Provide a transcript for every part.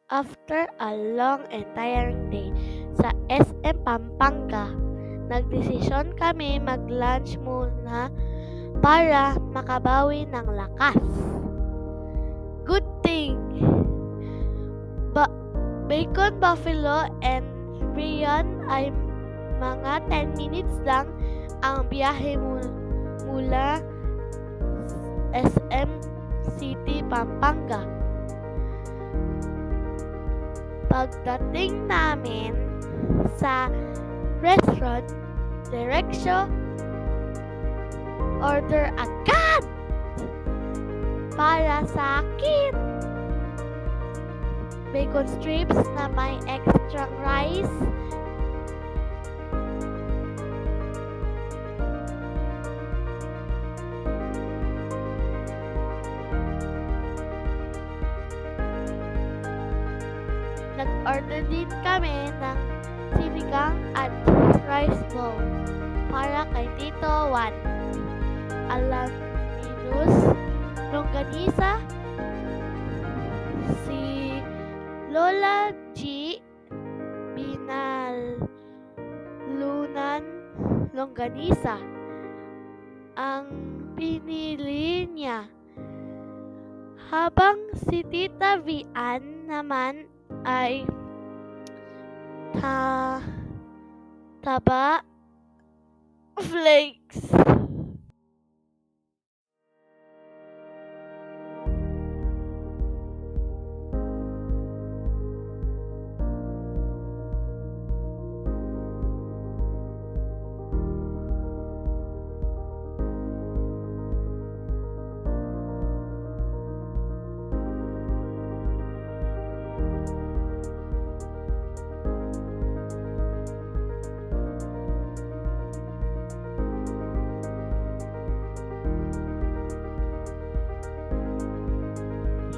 After a long and tiring day sa SM Pampanga, nagdesisyon kami mag-lunch muna para makabawi ng lakas. Good thing! Bacon Buffalo and Rian ay mga 10 minutes lang ang biyahe mula SM City, Pampanga. Pagdating namin sa restaurant, diretsyo, order agad para sa akin. Bacon strips na may extra rice, nag-order din kami ng sinigang at rice bowl para kay Tito Juan. Alaminus, longganisa, si Lola G, binalunan longganisa ang pinili niya. Habang si Tita Vian naman ay taba flakes.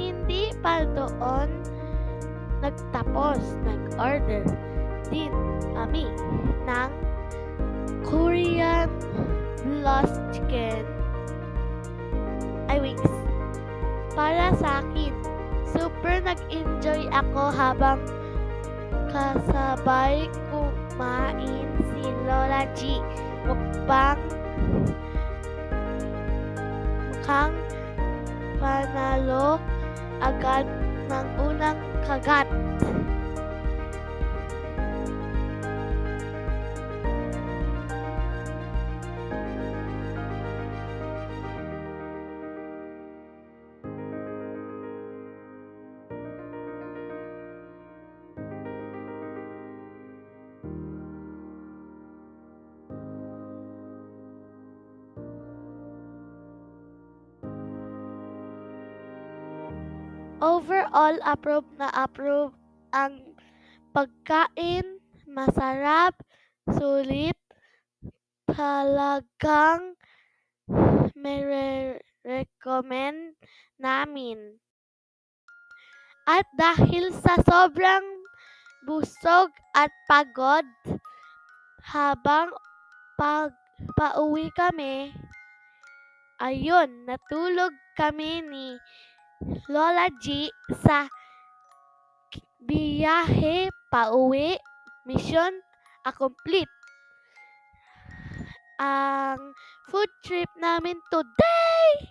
Hindi pa doon nagtapos, nag-order din kami ng Korean blast chicken wings para sa akin. Super nag-enjoy ako habang kasabay kumain si Lola G. Mukhang panalo agad ng unang kagat. Overall, approve na approve ang pagkain. Masarap, sulit, talagang recommend namin. At dahil sa sobrang busog at pagod, habang pauwi kami, ayun, natulog kami ni Lola G sa biyahe pauwi. Mission accomplished. Ang food trip namin today